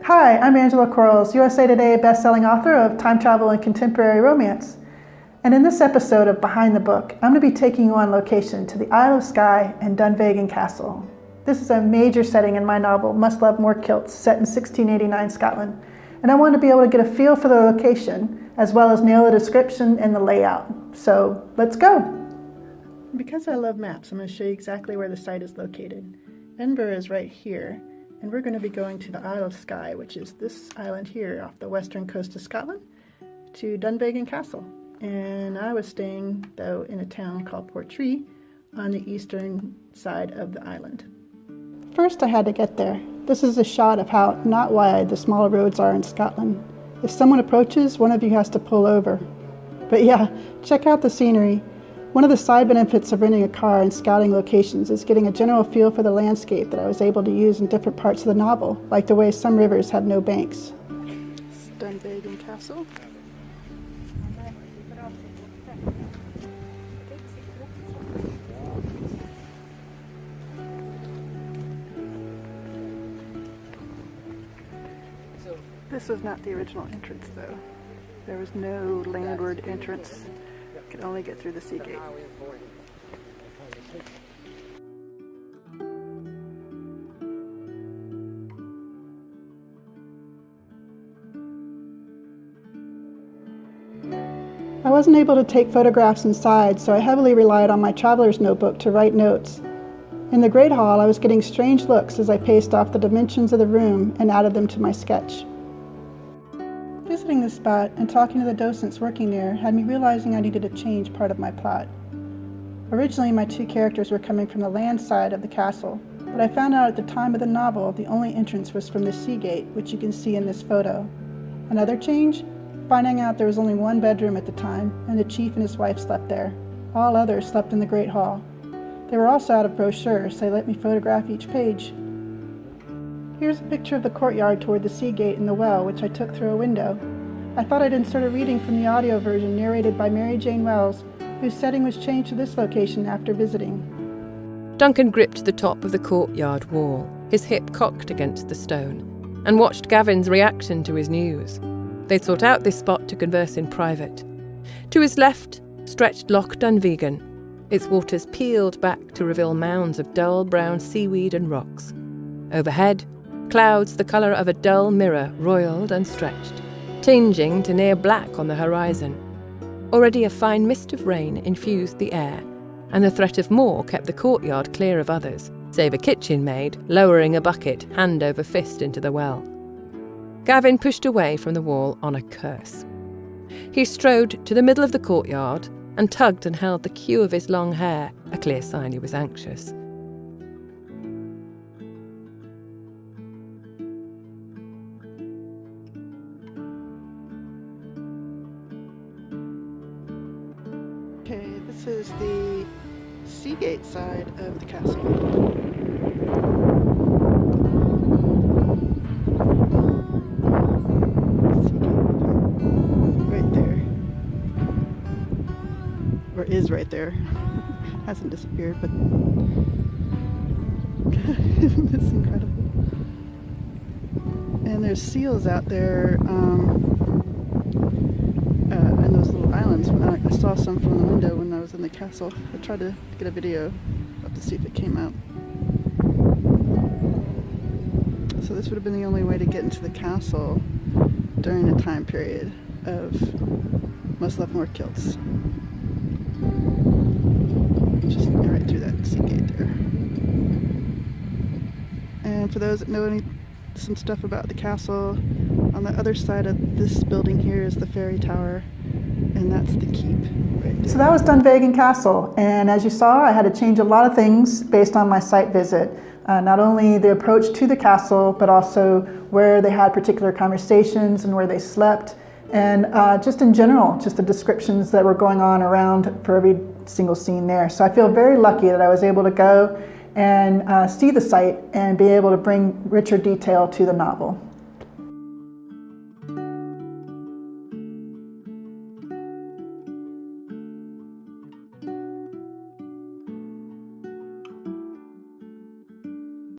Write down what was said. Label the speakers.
Speaker 1: Hi, I'm Angela Quarles, USA Today bestselling author of time travel and contemporary romance. And in this episode of Behind the Book, I'm going to be taking you on location to the Isle of Skye and Dunvegan Castle. This is a major setting in my novel, Must Love More Kilts, set in 1689 Scotland. And I wanted to be able to get a feel for the location, as well as nail the description and the layout. So let's go. Because I love maps, I'm going to show you exactly where the site is located. Edinburgh is right here, and we're going to be going to the Isle of Skye, which is this island here off the western coast of Scotland, to Dunvegan Castle. And I was staying, though, in a town called Portree on the eastern side of the island. First, I had to get there. This is a shot of how not wide the smaller roads are in Scotland. If someone approaches, one of you has to pull over. But yeah, check out the scenery. One of the side benefits of renting a car and scouting locations is getting a general feel for the landscape that I was able to use in different parts of the novel, like the way some rivers have no banks. Dunvegan Castle. This was not the original entrance, though. There was no landward entrance. You could only get through the sea gate. I wasn't able to take photographs inside, so I heavily relied on my traveler's notebook to write notes. In the Great Hall, I was getting strange looks as I paced off the dimensions of the room and added them to my sketch. Visiting this spot and talking to the docents working there had me realizing I needed to change part of my plot. Originally, my two characters were coming from the land side of the castle, but I found out at the time of the novel the only entrance was from the sea gate, which you can see in this photo. Another change? Finding out there was only one bedroom at the time, and the chief and his wife slept there. All others slept in the Great Hall. They were also out of brochures, so they let me photograph each page. Here's a picture of the courtyard toward the sea gate and the well, which I took through a window. I thought I'd insert a reading from the audio version narrated by Mary Jane Wells, whose setting was changed to this location after visiting.
Speaker 2: Duncan gripped the top of the courtyard wall, his hip cocked against the stone, and watched Gavin's reaction to his news. They'd sought out this spot to converse in private. To his left stretched Loch Dunvegan, its waters peeled back to reveal mounds of dull brown seaweed and rocks. Overhead, clouds the colour of a dull mirror roiled and stretched, tinging to near black on the horizon. Already a fine mist of rain infused the air, and the threat of more kept the courtyard clear of others, save a kitchen maid lowering a bucket hand over fist into the well. Gavin pushed away from the wall on a curse. He strode to the middle of the courtyard and tugged and held the queue of his long hair, a clear sign he was anxious.
Speaker 1: Okay, this is the Seagate side of the castle. Right there. Or is right there. Hasn't disappeared, but isn't this incredible? And there's seals out there, and those little islands. I saw some from the window when I was in the castle. I tried to get a video up to see if it came out. So this would have been the only way to get into the castle during the time period of Must Love More Kilts. Just right through that sea gate there. And for those that know some stuff about the castle, on the other side of this building here is the ferry tower, and that's the keep right there. So that was Dunvegan Castle, and as you saw, I had to change a lot of things based on my site visit. Not only the approach to the castle, but also where they had particular conversations and where they slept, and just in general, just the descriptions that were going on around for every single scene there. So I feel very lucky that I was able to go and see the site and be able to bring richer detail to the novel.